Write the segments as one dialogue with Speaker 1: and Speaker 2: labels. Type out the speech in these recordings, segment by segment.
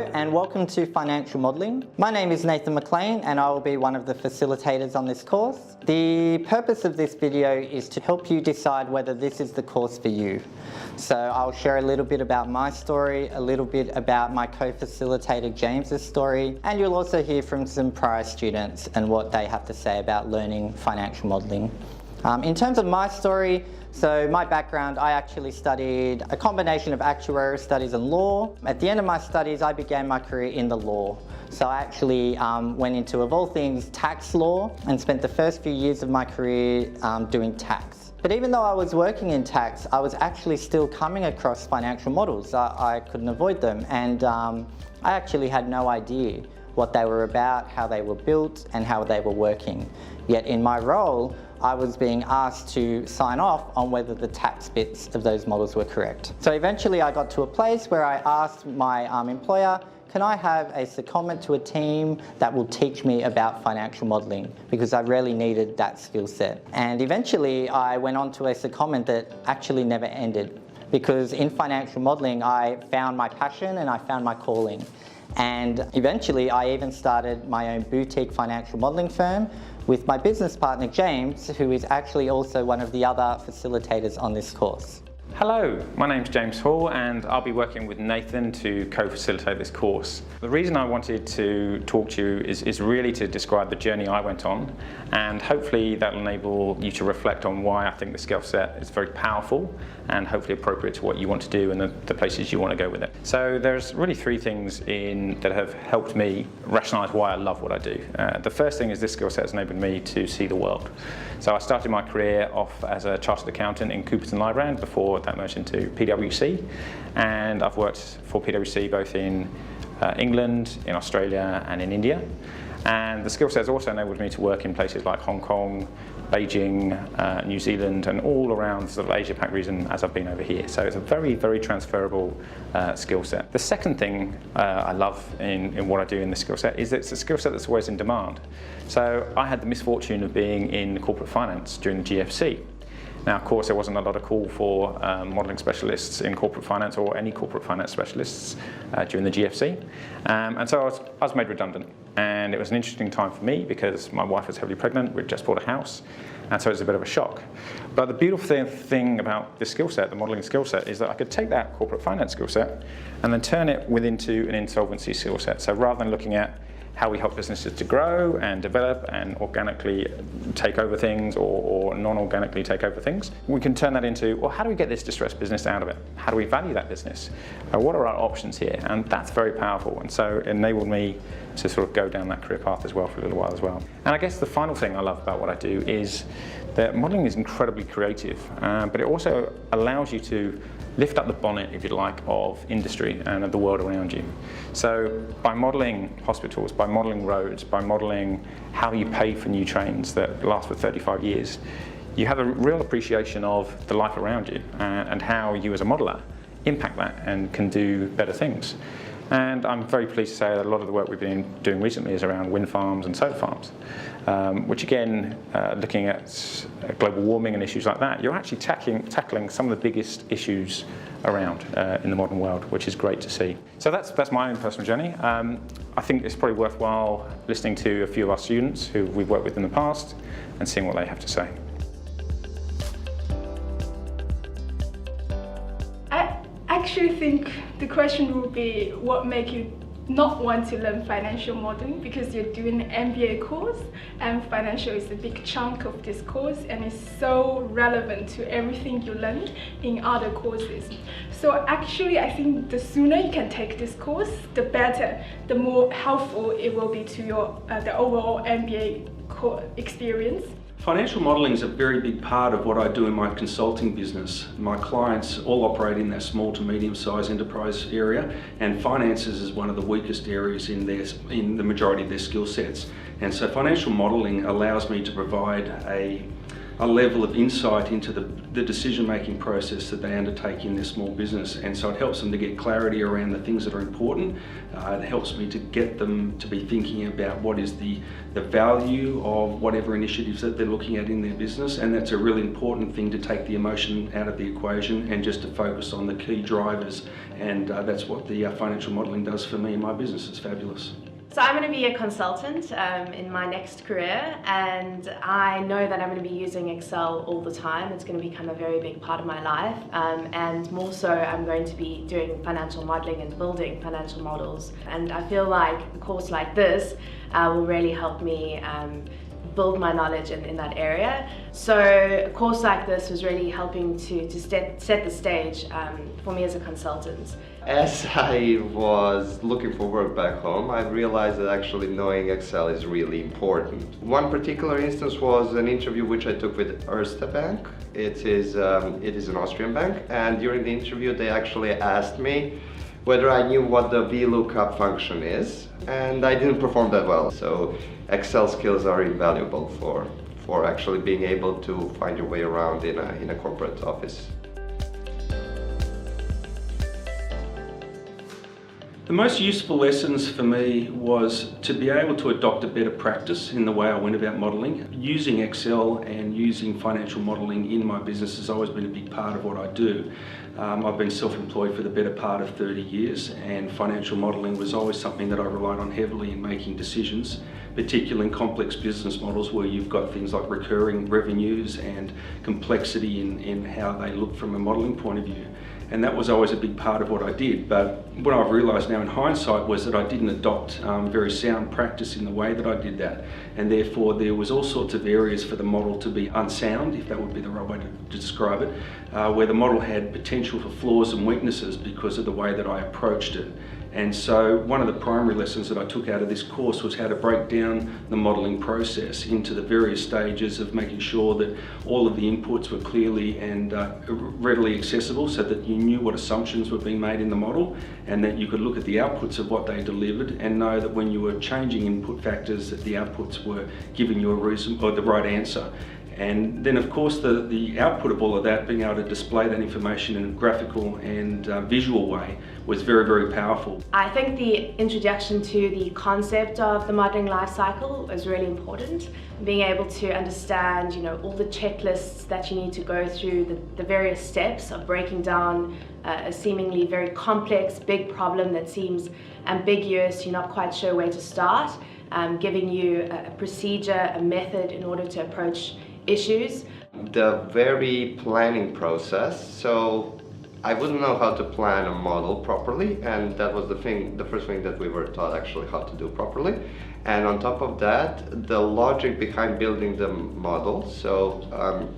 Speaker 1: Hello and welcome to Financial Modelling. My name is Nathan McLean and I will be one of the facilitators on this course. The purpose of this video is to help you decide whether this is the course for you. So I'll share a little bit about my story, a little bit about my co-facilitator James's story, and you'll also hear from some prior students and what they have to say about learning financial modelling. In terms of my story, so my background, I actually studied a combination of actuarial studies and law. At the end of my studies, I began my career in the law. So I actually went into, of all things, tax law and spent the first few years of my career doing tax. But even though I was working in tax, I was actually still coming across financial models. I couldn't avoid them, and I actually had no idea what they were about, how they were built, and how they were working. Yet in my role, I was being asked to sign off on whether the tax bits of those models were correct. So eventually I got to a place where I asked my employer, can I have a secondment to a team that will teach me about financial modelling? Because I really needed that skill set. And eventually I went on to a secondment that actually never ended, because in financial modelling I found my passion and I found my calling. And eventually I even started my own boutique financial modelling firm with my business partner James, who is actually also one of the other facilitators on this course.
Speaker 2: Hello, my name's James Hall and I'll be working with Nathan to co-facilitate this course. The reason I wanted to talk to you is really to describe the journey I went on, and hopefully that'll enable you to reflect on why I think the skill set is very powerful and hopefully appropriate to what you want to do and the places you want to go with it. So there's really three things that have helped me rationalise why I love what I do. The first thing is this skill set has enabled me to see the world. So I started my career off as a chartered accountant in Cooperton Lybrand before that merged into PwC, and I've worked for PwC both in England, in Australia and in India. And the skill set has also enabled me to work in places like Hong Kong, Beijing, New Zealand, and all around the sort of Asia Pac region as I've been over here. So it's a very, very transferable skill set. The second thing I love in what I do in this skill set is that it's a skill set that's always in demand. So I had the misfortune of being in corporate finance during the GFC. Now, of course, there wasn't a lot of call for modelling specialists in corporate finance or any corporate finance specialists during the GFC. And so I was made redundant. And it was an interesting time for me because my wife was heavily pregnant, we'd just bought a house, and so it was a bit of a shock. But the beautiful thing about this skill set, the modelling skill set, is that I could take that corporate finance skill set and then turn it into an insolvency skill set. So rather than looking at how we help businesses to grow and develop and organically take over things or non-organically take over things, we can turn that into, well, how do we get this distressed business out of it? How do we value that business? What are our options here? And that's very powerful. And so it enabled me to sort of go down that career path as well for a little while as well. And I guess the final thing I love about what I do is that modelling is incredibly creative, but it also allows you to lift up the bonnet, if you like, of industry and of the world around you. So by modelling hospitals, by modelling roads, by modelling how you pay for new trains that last for 35 years, you have a real appreciation of the life around you and how you as a modeller impact that and can do better things. And I'm very pleased to say that a lot of the work we've been doing recently is around wind farms and solar farms, which again, looking at global warming and issues like that, you're actually tackling some of the biggest issues around in the modern world, which is great to see. So that's my own personal journey. I think it's probably worthwhile listening to a few of our students who we've worked with in the past and seeing what they have to say.
Speaker 3: I actually think the question would be what makes you not want to learn financial modeling, because you're doing an MBA course and financial is a big chunk of this course and it's so relevant to everything you learned in other courses. So actually I think the sooner you can take this course, the better, the more helpful it will be to your the overall MBA experience.
Speaker 4: Financial modelling is a very big part of what I do in my consulting business. My clients all operate in that small to medium-sized enterprise area, and finances is one of the weakest areas in the majority of their skill sets. And so financial modelling allows me to provide a a level of insight into the decision-making process that they undertake in their small business. And so it helps them to get clarity around the things that are important. It helps me to get them to be thinking about what is the value of whatever initiatives that they're looking at in their business. And that's a really important thing, to take the emotion out of the equation and just to focus on the key drivers. And that's what the financial modelling does for me in my business. It's fabulous.
Speaker 5: So I'm going to be a consultant in my next career, and I know that I'm going to be using Excel all the time. It's going to become a very big part of my life, and more so I'm going to be doing financial modelling and building financial models. And I feel like a course like this will really help me build my knowledge in that area. So a course like this was really helping to set the stage for me as a consultant.
Speaker 6: As I was looking for work back home, I realized that actually knowing Excel is really important. One particular instance was an interview which I took with Erste Bank. It is an Austrian bank, and during the interview they actually asked me whether I knew what the VLOOKUP function is, and I didn't perform that well. So Excel skills are invaluable for actually being able to find your way around in a corporate office.
Speaker 4: The most useful lessons for me was to be able to adopt a better practice in the way I went about modelling. Using Excel and using financial modelling in my business has always been a big part of what I do. I've been self-employed for the better part of 30 years, and financial modelling was always something that I relied on heavily in making decisions, particularly in complex business models where you've got things like recurring revenues and complexity in how they look from a modelling point of view. And that was always a big part of what I did. But what I've realised now in hindsight was that I didn't adopt very sound practice in the way that I did that. And therefore there was all sorts of areas for the model to be unsound, if that would be the right way to describe it, where the model had potential for flaws and weaknesses because of the way that I approached it. And so one of the primary lessons that I took out of this course was how to break down the modelling process into the various stages of making sure that all of the inputs were clearly and readily accessible, so that you knew what assumptions were being made in the model, and that you could look at the outputs of what they delivered and know that when you were changing input factors that the outputs were giving you a reason or the right answer. And then of course the output of all of that, being able to display that information in a graphical and visual way, was very, very powerful.
Speaker 5: I think the introduction to the concept of the modelling life cycle is really important. Being able to understand, all the checklists that you need to go through, the various steps of breaking down a seemingly very complex, big problem that seems ambiguous, you're not quite sure where to start, giving you a procedure, a method in order to approach issues.
Speaker 6: The very planning process, so I wouldn't know how to plan a model properly, and that was the first thing that we were taught actually how to do properly. And on top of that, the logic behind building the model, so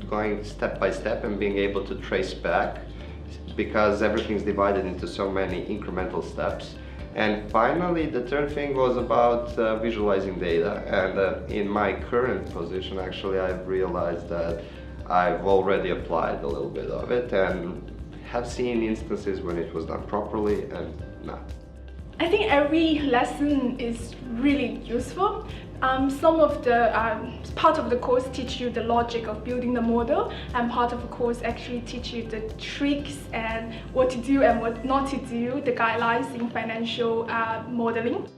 Speaker 6: going step by step and being able to trace back, because everything's divided into so many incremental steps. And finally, the third thing was about visualizing data. And in my current position, actually, I've realized that I've already applied a little bit of it and have seen instances when it was done properly and not.
Speaker 3: I think every lesson is really useful. Some of the part of the course teach you the logic of building the model, and part of the course actually teach you the tricks and what to do and what not to do, the guidelines in financial modeling.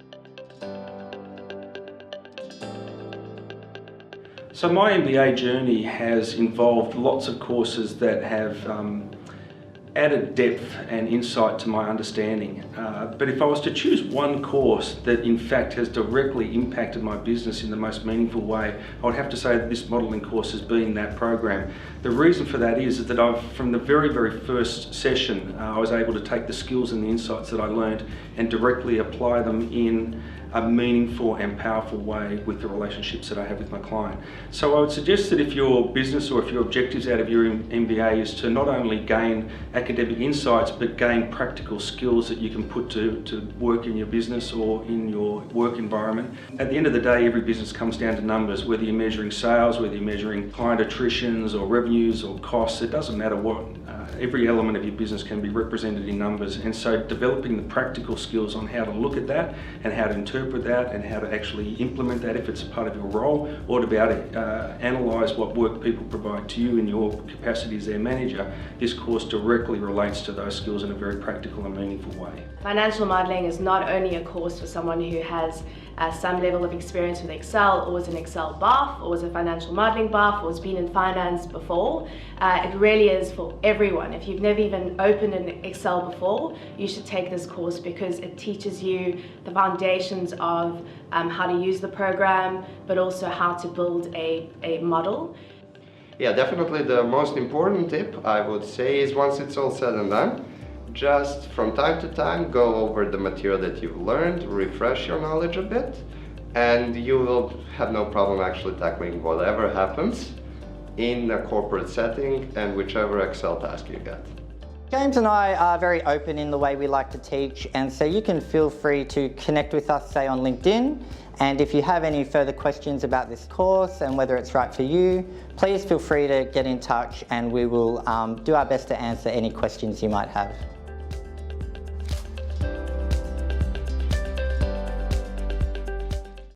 Speaker 4: So my MBA journey has involved lots of courses that have added depth and insight to my understanding. But if I was to choose one course that in fact has directly impacted my business in the most meaningful way, I would have to say that this modelling course has been that program. The reason for that is that from the very, very first session, I was able to take the skills and the insights that I learned and directly apply them in a meaningful and powerful way with the relationships that I have with my client. So I would suggest that if your business or if your objectives out of your MBA is to not only gain academic insights but gain practical skills that you can put to work in your business or in your work environment. At the end of the day, every business comes down to numbers, whether you're measuring sales, whether you're measuring client attritions or revenues or costs, it doesn't matter what every element of your business can be represented in numbers, and so developing the practical skills on how to look at that and how to interpret that and how to actually implement that if it's a part of your role, or to be able to analyse what work people provide to you in your capacity as their manager, this course directly relates to those skills in a very practical and meaningful way.
Speaker 5: Financial modelling is not only a course for someone who has some level of experience with Excel, or was an Excel buff, or was a financial modelling buff, or has been in finance before. It really is for everyone. If you've never even opened an Excel before, you should take this course because it teaches you the foundations of how to use the program, but also how to build a model.
Speaker 6: Yeah, definitely the most important tip I would say is, once it's all said and done, just from time to time go over the material that you've learned, refresh your knowledge a bit, and you will have no problem actually tackling whatever happens in a corporate setting and whichever Excel task you get.
Speaker 1: James and I are very open in the way we like to teach, and so you can feel free to connect with us, say on LinkedIn, and if you have any further questions about this course and whether it's right for you, please feel free to get in touch and we will do our best to answer any questions you might have.